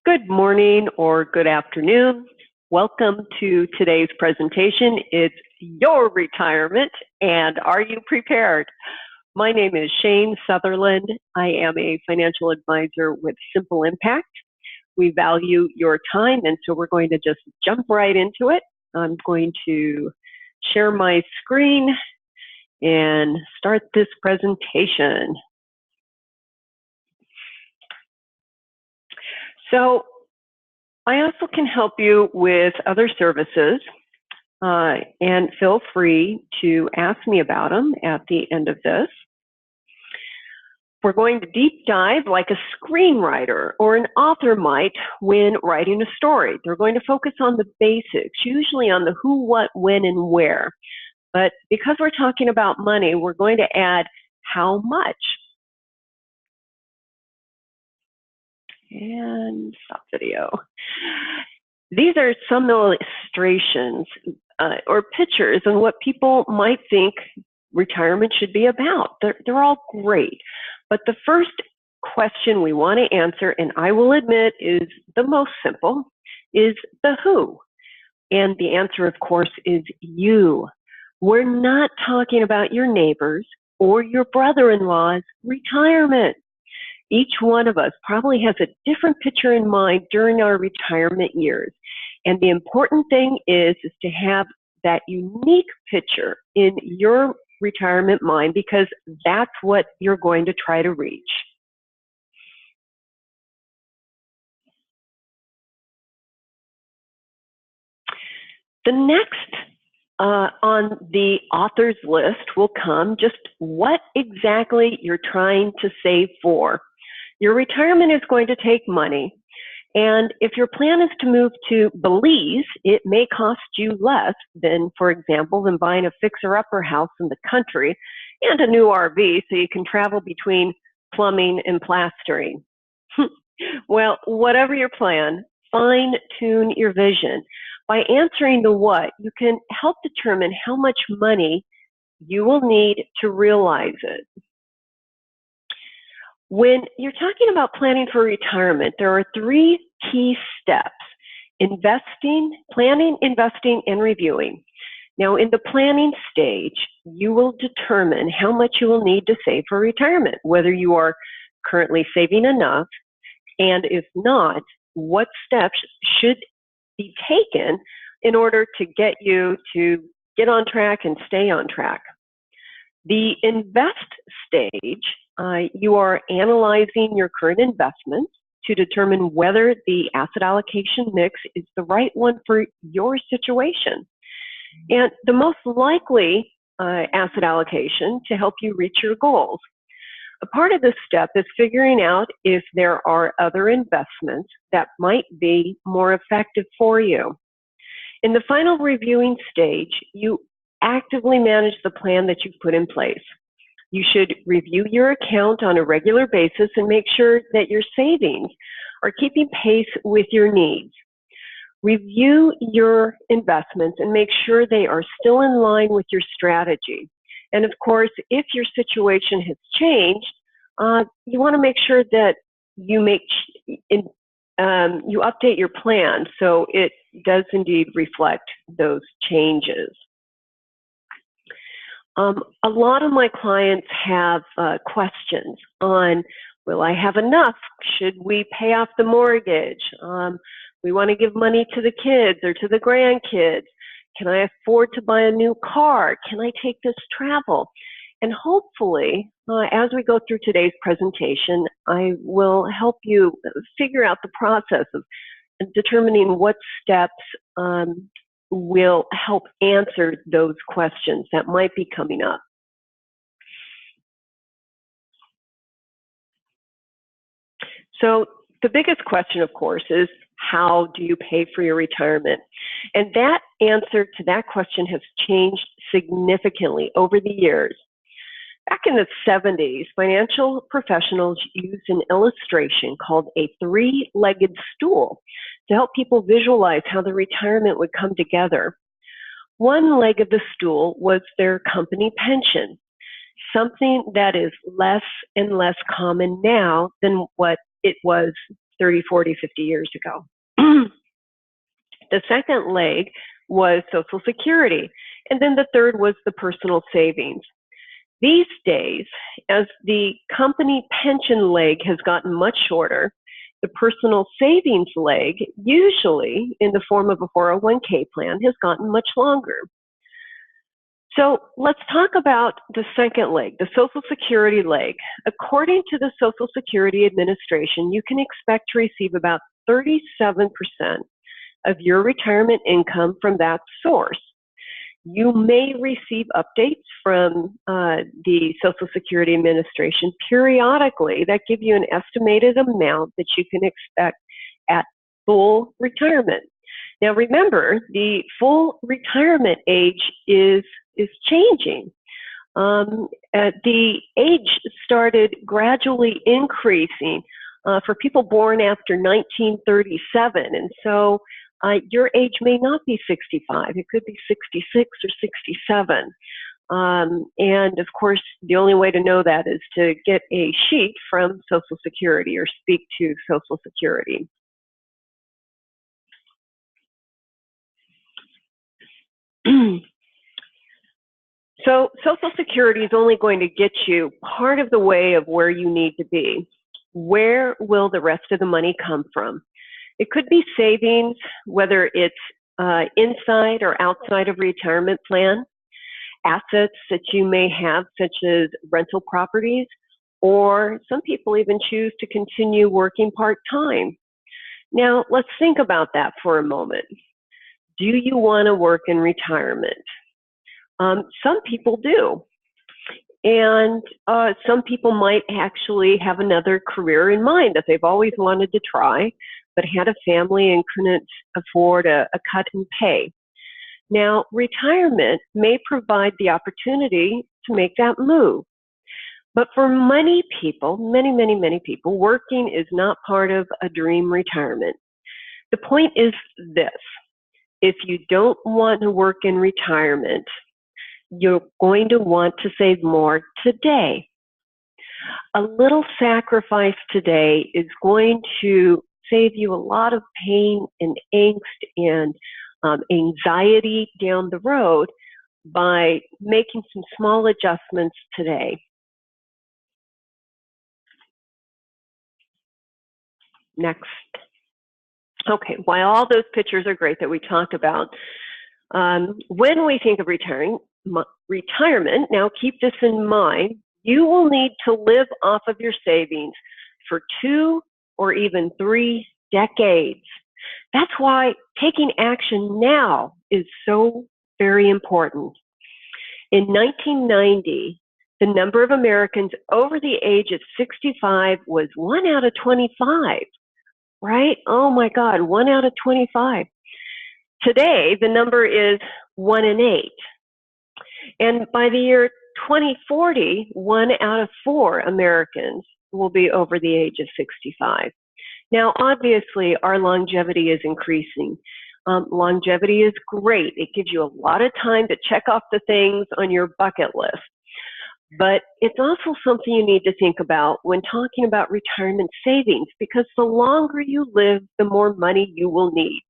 Good morning or good afternoon. Welcome to today's presentation. It's your retirement, and are you prepared? My name is Shãn Sutherland. I am a financial advisor with Simple Impact. We value your time, and so we're going to just jump right into it. I'm going to share my screen and start this presentation. So I also can help you with other services, and feel free to ask me about them at the end of this. We're going to deep dive like a screenwriter or an author might when writing a story. They're going to focus on the basics, usually on the who, what, when, and where. But because we're talking about money, we're going to add how much. And stop video. These are some illustrations or pictures on what people might think retirement should be about. They're all great. But the first question we want to answer, and I will admit is the most simple, is the who. And the answer, of course, is you. We're not talking about your neighbors or your brother-in-law's retirement. Each one of us probably has a different picture in mind during our retirement years. And the important thing is to have that unique picture in your retirement mind, because that's what you're going to try to reach. The next on the author's list will come just what exactly you're trying to save for. Your retirement is going to take money, and if your plan is to move to Belize, it may cost you less than, for example, than buying a fixer-upper house in the country and a new RV so you can travel between plumbing and plastering. Well, whatever your plan, fine-tune your vision. By answering the what, you can help determine how much money you will need to realize it. When you're talking about planning for retirement, there are three key steps: investing, planning, investing, and reviewing. Now, in the planning stage, you will determine how much you will need to save for retirement, whether you are currently saving enough, and if not, what steps should be taken in order to get you to get on track and stay on track. The invest stage, you are analyzing your current investments to determine whether the asset allocation mix is the right one for your situation. And the most likely asset allocation to help you reach your goals. A part of this step is figuring out if there are other investments that might be more effective for you. In the final reviewing stage, you actively manage the plan that you've put in place. You should review your account on a regular basis and make sure that your savings are keeping pace with your needs. Review your investments and make sure they are still in line with your strategy. And of course, if your situation has changed, you want to make sure that you update your plan so it does indeed reflect those changes. A lot of my clients have questions on, will I have enough? Should we pay off the mortgage? We want to give money to the kids or to the grandkids. Can I afford to buy a new car? Can I take this travel? And hopefully, as we go through today's presentation, I will help you figure out the process of determining what steps will help answer those questions that might be coming up. So the biggest question, of course, is how do you pay for your retirement? And that answer to that question has changed significantly over the years. Back in the 70s, financial professionals used an illustration called a three-legged stool to help people visualize how the retirement would come together. One leg of the stool was their company pension, something that is less and less common now than what it was 30, 40, 50 years ago. The second leg was Social Security, and then the third was the personal savings. These days, as the company pension leg has gotten much shorter, the personal savings leg, usually in the form of a 401k plan, has gotten much longer. So let's talk about the second leg, the Social Security leg. According to the Social Security Administration, you can expect to receive about 37% of your retirement income from that source. You may receive updates from the Social Security Administration periodically that give you an estimated amount that you can expect at full retirement. Now remember, the full retirement age is changing. The age started gradually increasing for people born after 1937, and so your age may not be 65, it could be 66 or 67. And of course, the only way to know that is to get a sheet from Social Security or speak to Social Security. So Social Security is only going to get you part of the way of where you need to be. Where will the rest of the money come from? It could be savings, whether it's inside or outside of retirement plan, assets that you may have, such as rental properties, or some people even choose to continue working part-time. Now, let's think about that for a moment. Do you want to work in retirement? Some people do. And some people might actually have another career in mind that they've always wanted to try, but had a family and couldn't afford a cut in pay. Now, retirement may provide the opportunity to make that move. But for many people, many people, working is not part of a dream retirement. The point is this: if you don't want to work in retirement, you're going to want to save more today. A little sacrifice today is going to save you a lot of pain and angst and anxiety down the road by making some small adjustments today. Next. Okay, while all those pictures are great that we talked about, when we think of retirement, now keep this in mind, you will need to live off of your savings for 2 or even 3 decades. That's why taking action now is so very important. In 1990, the number of Americans over the age of 65 was 1 out of 25, right? Oh my God, 1 out of 25. Today, the number is 1 in 8. And by the year 2040, 1 out of 4 Americans will be over the age of 65. Now, obviously, our longevity is increasing. Longevity is great. It gives you a lot of time to check off the things on your bucket list. But it's also something you need to think about when talking about retirement savings, because the longer you live, the more money you will need.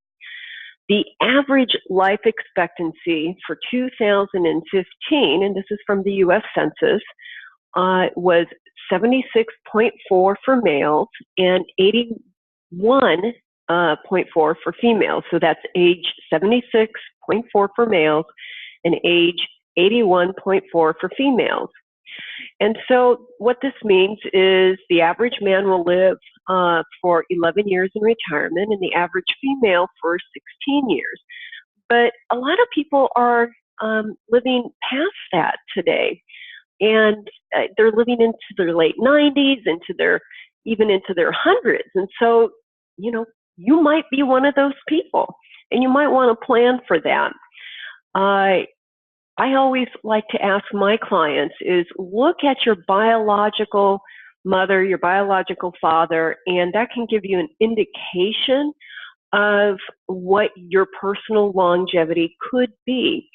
The average life expectancy for 2015, and this is from the U.S. Census, was 76.4 for males and 81.4 for females. So that's age 76.4 for males and age 81.4 for females. And so what this means is the average man will live for 11 years in retirement and the average female for 16 years. But a lot of people are living past that today. And they're living into their late 90s, even into their hundreds. And so, you know, you might be one of those people, and you might want to plan for that. I always like to ask my clients is look at your biological mother, your biological father, and that can give you an indication of what your personal longevity could be.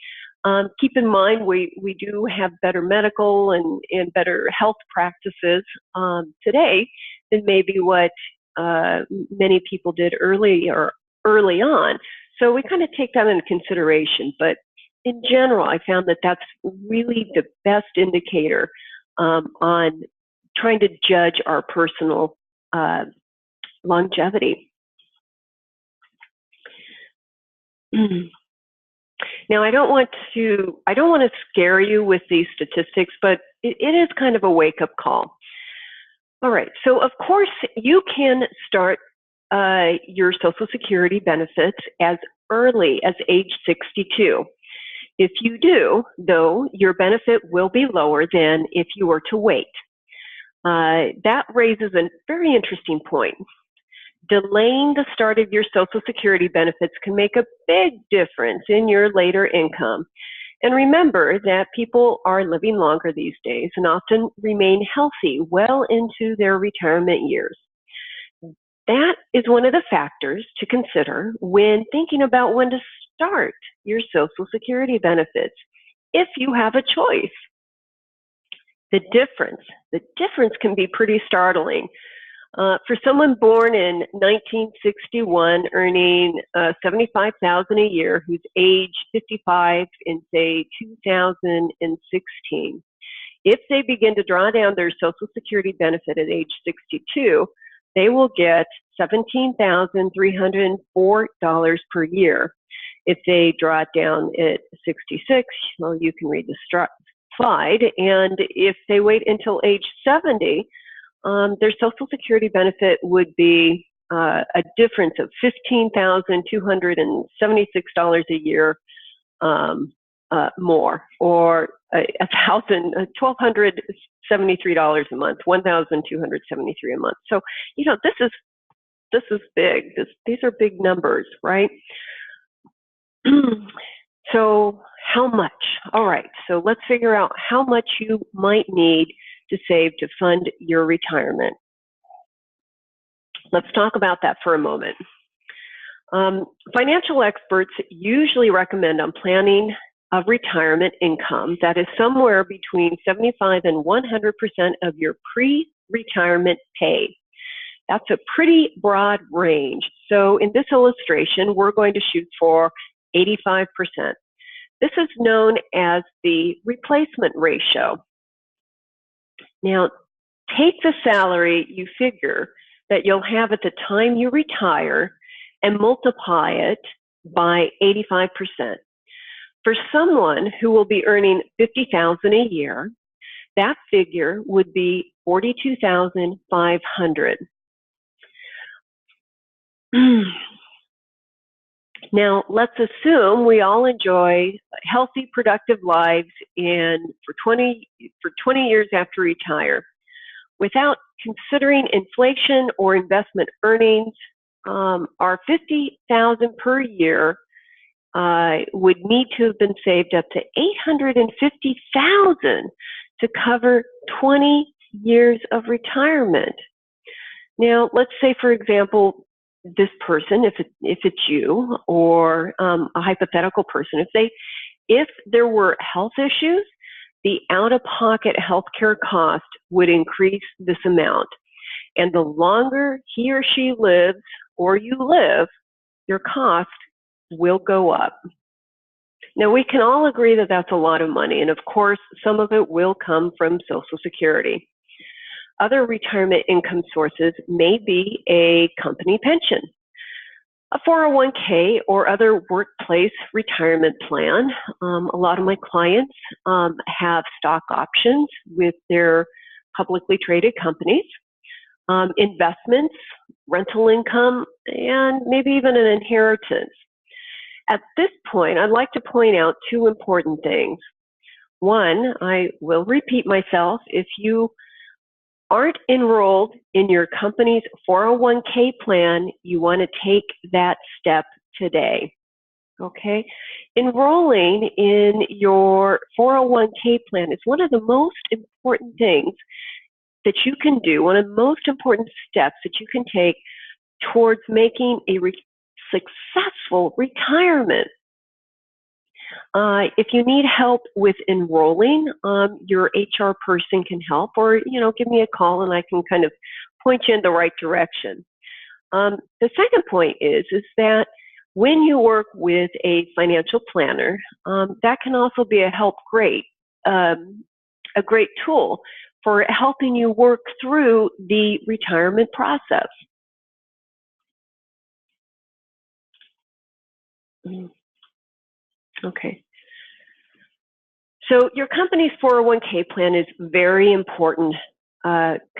Keep in mind, we do have better medical and better health practices today than maybe what many people did early on. So we kind of take that into consideration. But in general, I found that that's really the best indicator on trying to judge our personal longevity. Now, I don't want to scare you with these statistics, but it is kind of a wake-up call. All right, so of course you can start your Social Security benefits as early as age 62. If you do, though, your benefit will be lower than if you were to wait. That raises a very interesting point. Delaying the start of your Social Security benefits can make a big difference in your later income. And remember that people are living longer these days and often remain healthy well into their retirement years. That is one of the factors to consider when thinking about when to start your Social Security benefits, if you have a choice. The difference can be pretty startling. For someone born in 1961, earning $75,000 a year, who's age 55 in, say, 2016, if they begin to draw down their Social Security benefit at age 62, they will get $17,304 per year. If they draw it down at 66, well, you can read the slide. And if they wait until age 70, their Social Security benefit would be a difference of $15,276 a year more, or $1,273 a month, $1,273 a month. So, you know, this is big. These are big numbers, right? So how much? All right, so let's figure out how much you might need to save to fund your retirement. Let's talk about that for a moment. Financial experts usually recommend on planning of retirement income that is somewhere between 75 and 100% of your pre-retirement pay. That's a pretty broad range. So in this illustration, we're going to shoot for 85%. This is known as the replacement ratio. Now, take the salary you figure that you'll have at the time you retire and multiply it by 85%. For someone who will be earning $50,000 a year, that figure would be $42,500. Now, let's assume we all enjoy healthy, productive lives for 20 years after retire. Without considering inflation or investment earnings, our $50,000 per year would need to have been saved up to $850,000 to cover 20 years of retirement. Now, let's say, for example, this person, if it's you, or a hypothetical person, if there were health issues, the out-of-pocket healthcare cost would increase this amount. And the longer he or she lives, or you live, your cost will go up. Now, we can all agree that that's a lot of money, and of course, some of it will come from Social Security. Other retirement income sources may be a company pension, a 401k, or other workplace retirement plan. A lot of my clients have stock options with their publicly traded companies, investments, rental income, and maybe even an inheritance. At this point, I'd like to point out two important things. One, I will repeat myself, if you aren't enrolled in your company's 401k plan, you want to take that step today, okay? Enrolling in your 401k plan is one of the most important things that you can do, one of the most important steps that you can take towards making a successful retirement. If you need help with enrolling, your HR person can help, or give me a call and I can kind of point you in the right direction. The second point is that when you work with a financial planner, that can also be a great tool for helping you work through the retirement process. Okay. So your company's 401k plan is a very important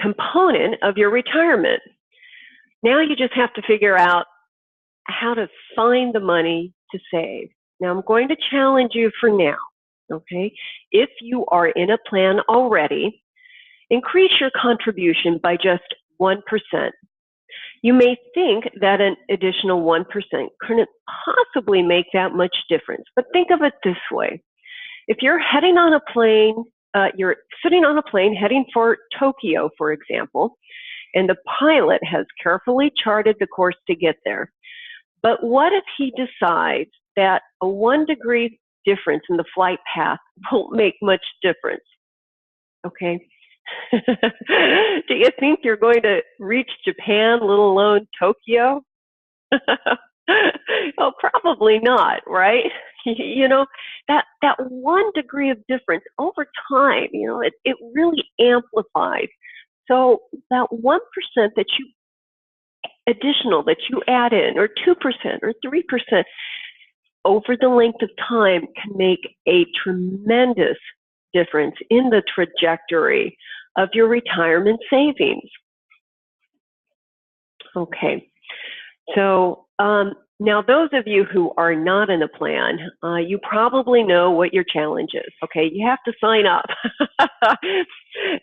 component of your retirement. Now you just have to figure out how to find the money to save. Now I'm going to challenge you for now, okay? If you are in a plan already, increase your contribution by just 1%. You may think that an additional 1% couldn't possibly make that much difference, but think of it this way. If you're heading on a plane, you're sitting on a plane heading for Tokyo, for example, and the pilot has carefully charted the course to get there. But what if he decides that a 1-degree difference in the flight path won't make much difference? Okay. Do you think you're going to reach Japan, let alone Tokyo? Oh, probably not, right? You know, that 1 degree of difference over time, you know, it really amplifies. So that 1% that you additional that you add in, or 2% or 3% over the length of time, can make a tremendous difference in the trajectory of your retirement savings. Okay, so now those of you who are not in a plan, you probably know what your challenge is. Okay, you have to sign up.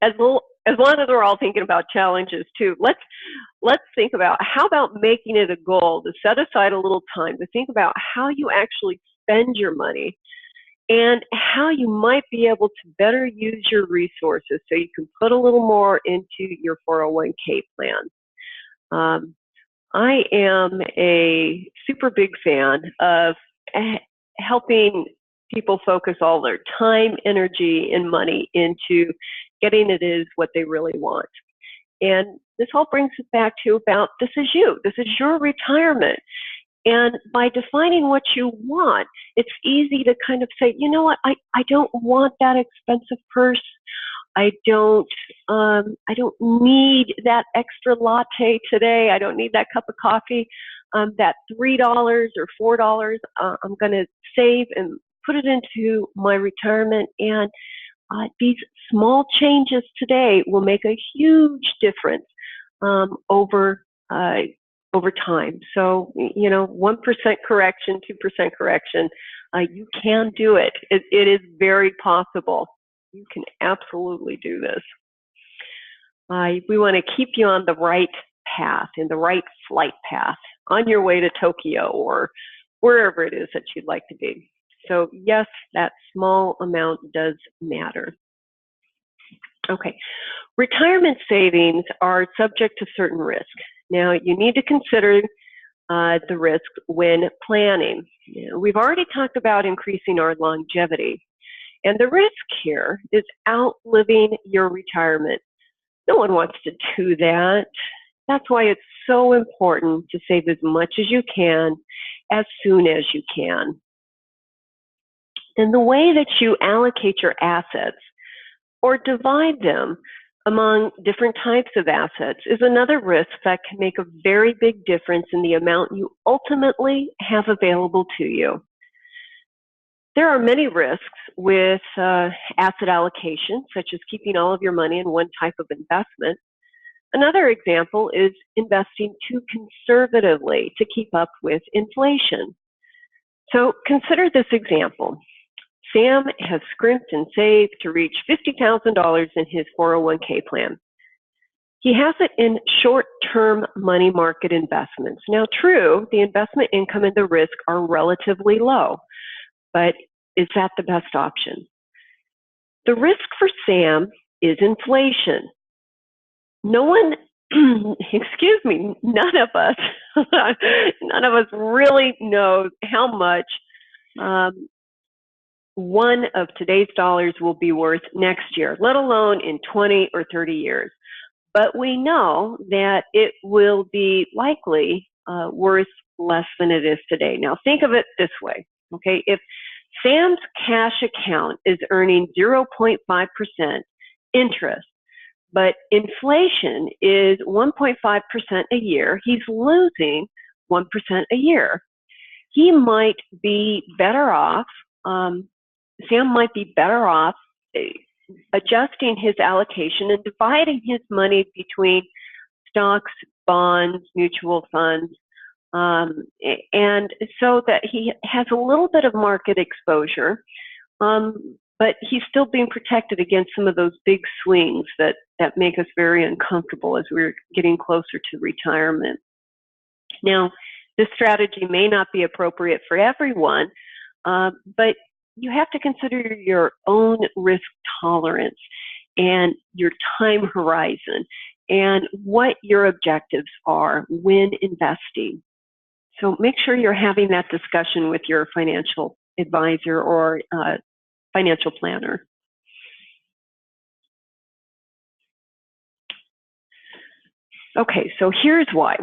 As long as we're all thinking about challenges too, let's think about, how about making it a goal to set aside a little time to think about how you actually spend your money and how you might be able to better use your resources so you can put a little more into your 401k plan. I am a super big fan of helping people focus all their time, energy, and money into getting it is what they really want. And this all brings us back to about, this is you. This is your retirement. And by defining what you want, it's easy to kind of say, you know what, I don't want that expensive purse. I don't need that extra latte today. I don't need that cup of coffee. That $3 or $4, I'm going to save and put it into my retirement. And these small changes today will make a huge difference over time. So, you know, 1% correction, 2% correction, you can do it. It is very possible. You can absolutely do this. We want to keep you on the right path, in the right flight path, on your way to Tokyo or wherever it is that you'd like to be. So yes, that small amount does matter. Okay, retirement savings are subject to certain risks. Now, you need to consider the risks when planning. You know, we've already talked about increasing our longevity. And the risk here is outliving your retirement. No one wants to do that. That's why it's so important to save as much as you can, as soon as you can. And the way that you allocate your assets or divide them among different types of assets is another risk that can make a very big difference in the amount you ultimately have available to you. There are many risks with asset allocation, such as keeping all of your money in one type of investment. Another example is investing too conservatively to keep up with inflation. So consider this example. Sam has scrimped and saved to reach $50,000 in his 401k plan. He has it in short-term money market investments. Now, true, the investment income and the risk are relatively low, but is that the best option? The risk for Sam is inflation. No one, excuse me, none of us really knows how much one of today's dollars will be worth next year, let alone in 20 or 30 years. but we know that it will be likely worth less than it is today. Now, think of it this way, okay? If Sam's cash account is earning 0.5% interest, but inflation is 1.5% a year, he's losing 1% a year. He might be better off, Sam might be better off adjusting his allocation and dividing his money between stocks, bonds, mutual funds, and so that he has a little bit of market exposure, but he's still being protected against some of those big swings that make us very uncomfortable as we're getting closer to retirement. Now, this strategy may not be appropriate for everyone, but you have to consider your own risk tolerance and your time horizon and what your objectives are when investing. So make sure you're having that discussion with your financial advisor or financial planner. Okay, so here's why.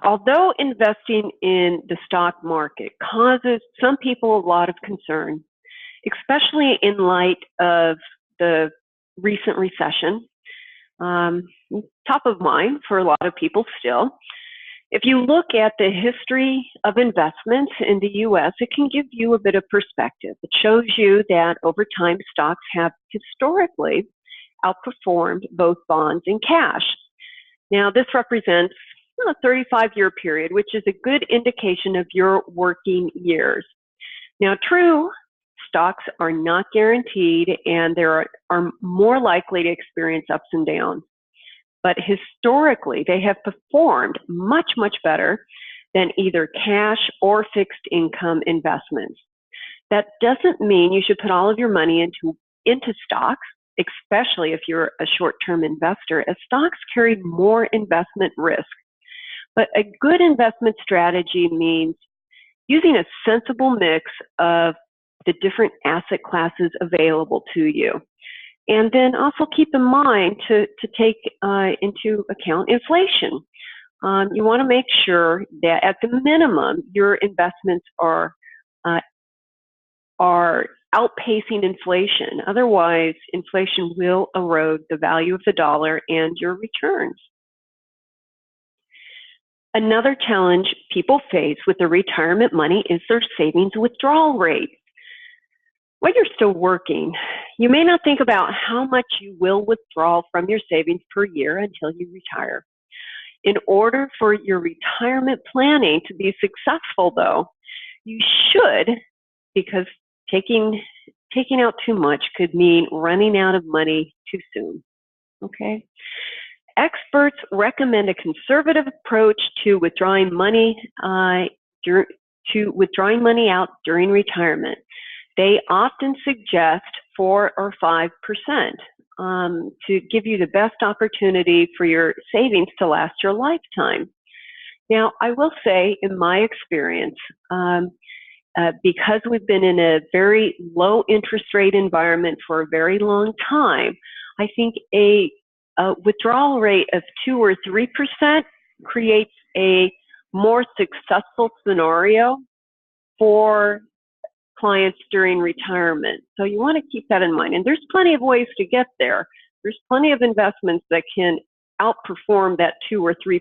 Although investing in the stock market causes some people a lot of concern, especially in light of the recent recession, top of mind for a lot of people still. If you look at the history of investments in the U.S., it can give you a bit of perspective. It shows you that over time, stocks have historically outperformed both bonds and cash. Now, this represents a 35-year period, which is a good indication of your working years. Now, true, stocks are not guaranteed, and they are more likely to experience ups and downs. But historically, they have performed much, much better than either cash or fixed income investments. That doesn't mean you should put all of your money into stocks, especially if you're a short-term investor, as stocks carry more investment risk. But a good investment strategy means using a sensible mix of the different asset classes available to you. And then also keep in mind to take into account inflation. You want to make sure that at the minimum, your investments are outpacing inflation. Otherwise, inflation will erode the value of the dollar and your returns. Another challenge people face with their retirement money is their savings withdrawal rate. While you're still working, you may not think about how much you will withdraw from your savings per year until you retire. In order for your retirement planning to be successful, though, you should, because taking out too much could mean running out of money too soon, okay? Experts recommend a conservative approach to withdrawing money out during retirement. They often suggest 4 or 5% to give you the best opportunity for your savings to last your lifetime. Now, I will say, in my experience, because we've been in a very low interest rate environment for a very long time, I think a withdrawal rate of 2 or 3% creates a more successful scenario for clients during retirement. So you want to keep that in mind. And there's plenty of ways to get there. There's plenty of investments that can outperform that 2 or 3%.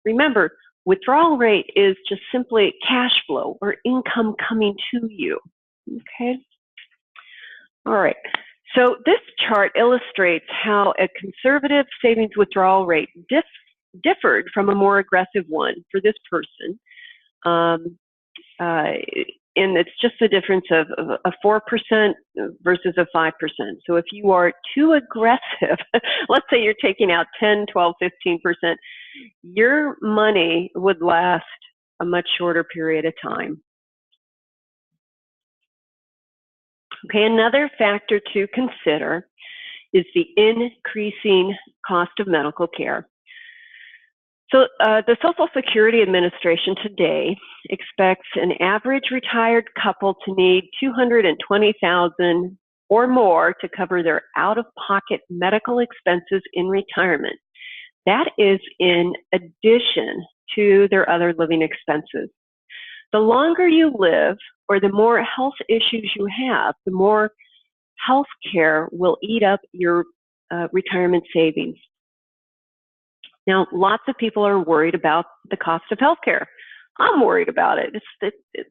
Remember, withdrawal rate is just simply cash flow or income coming to you. Okay? All right. So this chart illustrates how a conservative savings withdrawal rate differed from a more aggressive one for this person. And it's just the difference of a 4% versus a 5%. So if you are too aggressive, let's say you're taking out 10, 12, 15%, your money would last a much shorter period of time. Okay, another factor to consider is the increasing cost of medical care. So the Social Security Administration today expects an average retired couple to need $220,000 or more to cover their out-of-pocket medical expenses in retirement. That is in addition to their other living expenses. The longer you live, or the more health issues you have, the more health care will eat up your retirement savings. Now, lots of people are worried about the cost of health care. I'm worried about it.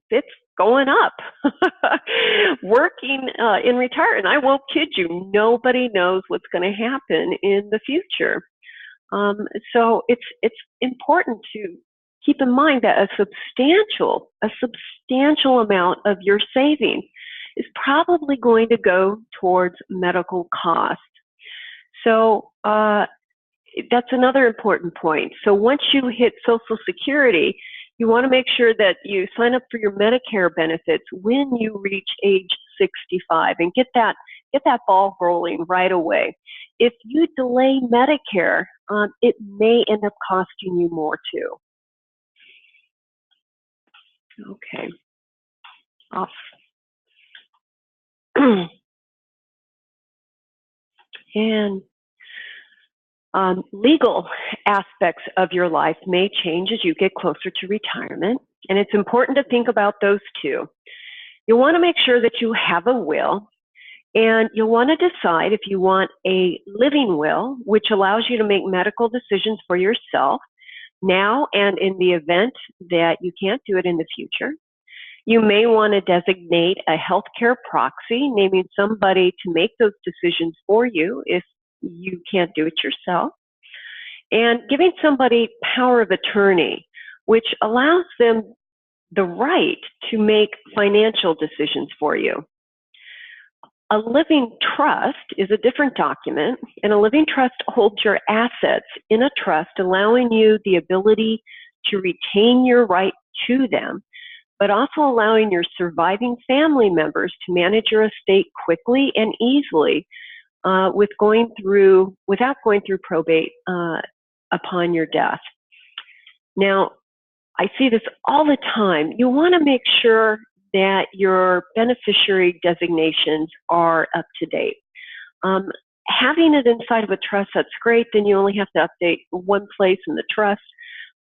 It's going up. Working in retirement, I won't kid you, nobody knows what's going to happen in the future. So it's important to keep in mind that a substantial amount of your savings is probably going to go towards medical costs. So that's another important point. So once you hit Social Security, you want to make sure that you sign up for your Medicare benefits when you reach age 65 and get that ball rolling right away. If you delay Medicare, it may end up costing you more too. Okay. Off. And legal aspects of your life may change as you get closer to retirement, and it's important to think about those too. You'll want to make sure that you have a will, and you'll want to decide if you want a living will, which allows you to make medical decisions for yourself now and in the event that you can't do it in the future. You may want to designate a healthcare proxy, naming somebody to make those decisions for you if you can't do it yourself, and giving somebody power of attorney, which allows them the right to make financial decisions for you. A living trust is a different document, and a living trust holds your assets in a trust, allowing you the ability to retain your right to them, but also allowing your surviving family members to manage your estate quickly and easily without going through probate upon your death. Now, I see this all the time. You want to make sure that your beneficiary designations are up to date. Having it inside of a trust, that's great. Then you only have to update one place in the trust.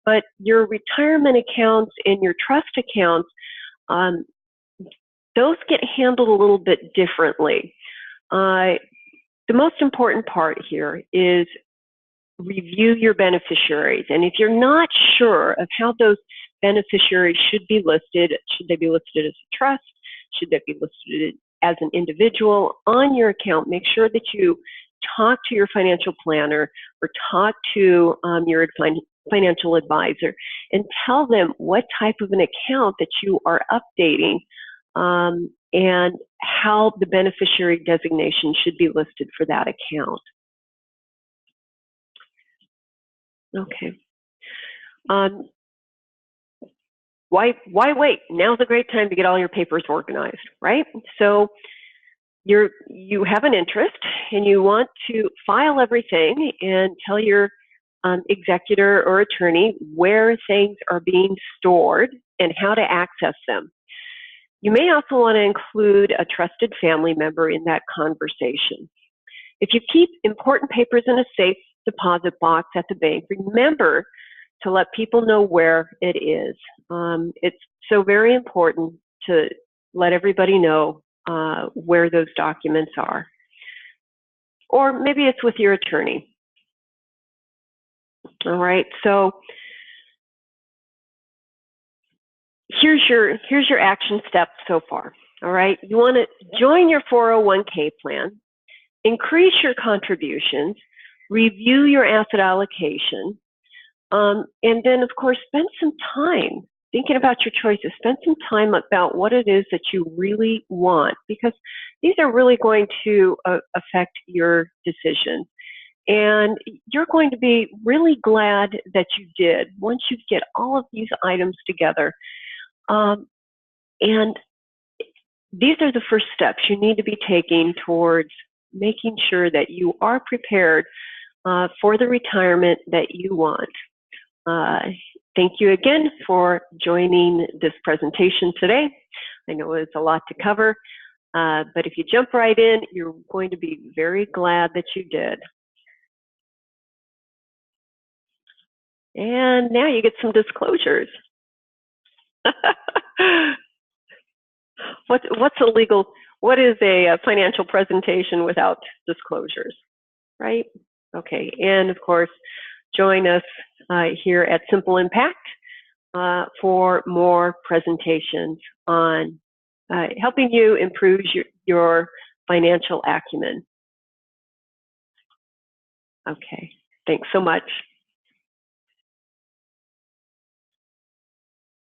But your retirement accounts and your trust accounts, those get handled a little bit differently. The most important part here is review your beneficiaries. And if you're not sure of how those beneficiaries should be listed they be listed as a trust? Should they be listed as an individual on your account? Make sure that you talk to your financial planner or talk to your financial advisor and tell them what type of an account that you are updating and how the beneficiary designation should be listed for that account. Okay. Why wait? Now's a great time to get all your papers organized, right? So you have an interest and you want to file everything and tell your executor or attorney where things are being stored and how to access them. You may also want to include a trusted family member in that conversation. If you keep important papers in a safe deposit box at the bank, remember to let people know where it is. It's so very important to let everybody know where those documents are. Or maybe it's with your attorney. All right, so here's your action steps so far. All right, you want to join your 401k plan, increase your contributions, review your asset allocation, and then, of course, spend some time thinking about your choices. Spend some time about what it is that you really want, because these are really going to affect your decision. And you're going to be really glad that you did once you get all of these items together. And these are the first steps you need to be taking towards making sure that you are prepared for the retirement that you want. Thank you again for joining this presentation today. I know it's a lot to cover, but if you jump right in, you're going to be very glad that you did. And now you get some disclosures. What is a financial presentation without disclosures, right? Okay, and of course, join us here at Simple Impact for more presentations on helping you improve your financial acumen. Okay, thanks so much.